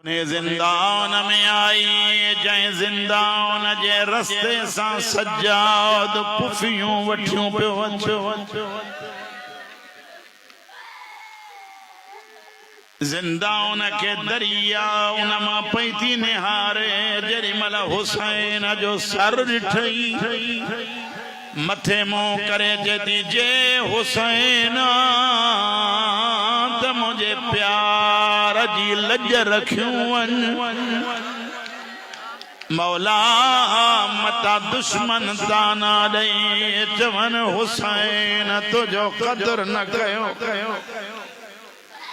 उन्हें जिंदान में आई जै जिंदान जे रस्ते सा सज्जाद पुफियों वठियों पे वचो जिंदान के दरिया उनमा पैती निहारे जरी मला हुसैन जो सर ठई मथे मुंह करे जदी जे हुसैन त मुझे प्यार जी लज रखियूं मौला मता दुश्मन ताना दे चवन हुसैन तुझो कदर न कयो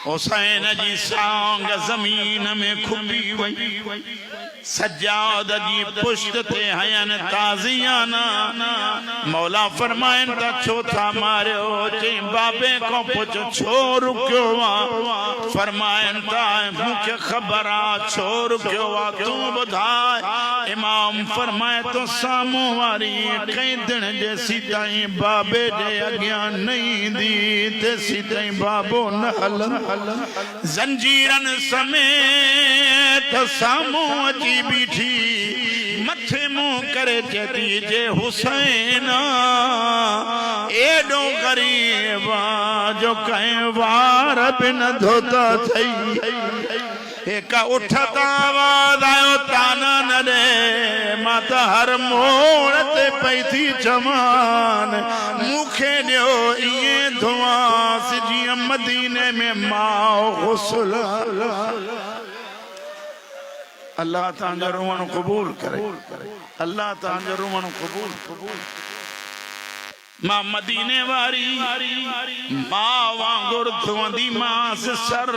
हुसैन जी सांग जमीन में खुबी वई सज्जाद जी पुश्त ते हयन ताजियाना मौला फरमाइन ता छो था मारियो चे बाबे को पुछो छो रुकियो वा फरमाइन ता मुखे खबर आ छो रुकियो वा तू बुधाए इमाम फरमाए तो सामू वारी कई दिन जे सीताई बाबे जे अगियां नहीं दी ते सीताई बाबो न हलन जंजीरन समेत सामू अची बीठी मथे मुंह करे चती जे हुसैन एडो गरीबा जो कहीं वार बिन धोता थई एक उठता आवाज आयो ताना न दे माता हर मोड़ ते पई थी चमान मुखे दियो इए दुआ जीअं मदीने में माओ गुस्ल अल्लाह तांजो रुवण कबूल करे अल्लाह तांजो रुवण कबूल मां मदीने वारी मां वांगुर धुंदी मां सर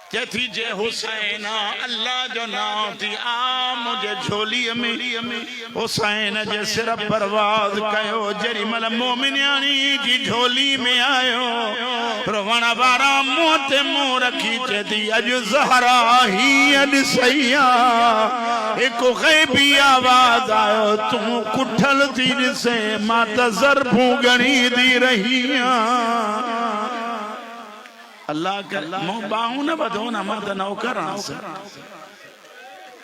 चथी जे हुसैन अल्लाह जो नाम थी आ मुझे झोली में हुसैन जे सिर परवाज कयो जरी मल मोमिनियानी जी झोली में आयो रोवण वारा मुंह ते मुंह रखी चती अज ज़हरा ही अज सैया एक गैबी आवाज आयो तू कुठल थी से माता ज़रफू गणी दी रहिया अल्लाह कर बाहू न बधो न मत नौकर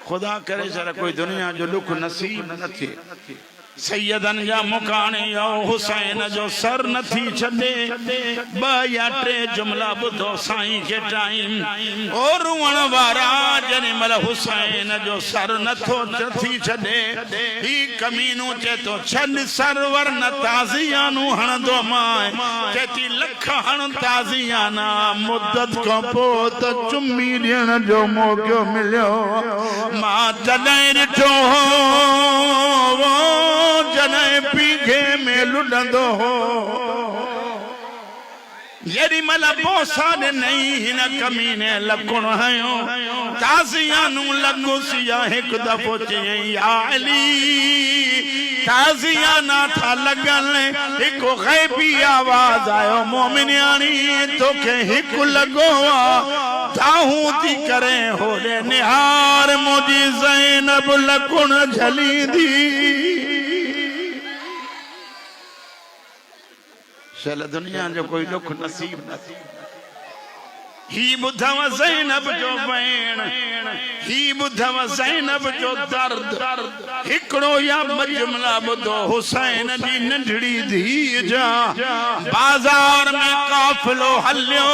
खुदा करे जरा कोई दुनिया जो दुख नसीब न थे सैयदन जा मुकाने यो हुसैन जो सर न थी छदे ब या टे जुमला बुधो साईं के टाइम और रुवण वारा जने मल हुसैन जो सर न थो थी छदे ही कमीनू चे तो छन सरवर न ताजियानु हणदो माए चेती लख हण ताजियाना मुद्दत को पोत चुम्मी ॾियण जो मौको मिलियो मां जॾहिं ॾिठो जने पीघे में लुडंदो हो यदि मल बोसा ने नहीं हिन कमीने लकुण हयो ताजियानु लगो सिया एक दफो चई या अली ताजियाना था लगन एक गैबी आवाज आयो मोमिनियानी तोखे हिक लगो ताहू थी करे होरे निहार मुजी ज़ैनब लकुण झली दी चल दुनिया जो कोई दुख नसीब ही बुधव ज़ैनब जो बैण ही बुधव ज़ैनब जो दर्द हिकड़ो या मजमला बुधो हुसैन जी नंढड़ी धी जा बाजार में काफिलो हलियो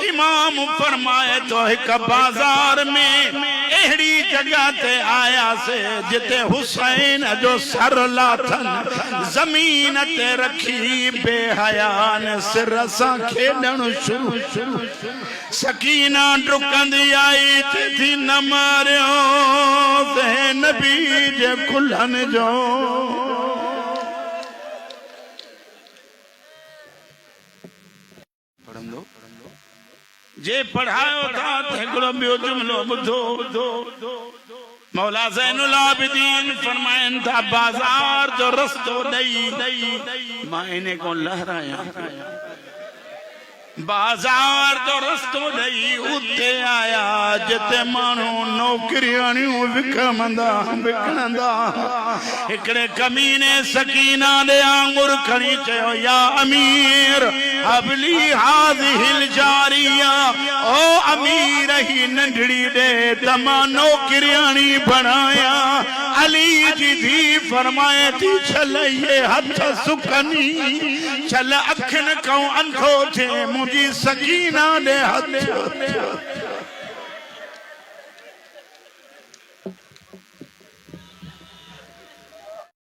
इमाम फरमाए तो एक बाजार में एड़ी जगह ते आया से जिते हुसैन जो सर लाथन जमीन ते रखी बेहयान सिर सा खेडण शुरू सकीना डुकंदी आई थी न मारियो ते नबी जे कुल्हन जो पढ़ंदो जे पढ़ायो था हिकिड़ो ॿियो जुमिलो ॿुधो मौला ज़ैनुल आबिदीन फरमाइन था बाजार जो रस्तो ॾई मां इने को लहराया बाजार जो रस्तो ॾई उते आया जिते माण्हू नौकरियाणियूं विकणंदा हिकिड़े कमीने सकीना ॾे आंगुर खणी चयो या अमीर हबली हाज़िहिल जारिया ओ अमीर ही नंढड़ी दे तमानो किरियाणी बनाया अली जी धी फरमाए थी चल ये हथ सुकनी चल अखन कौ अंधो थे मुझी सकीना दे हथ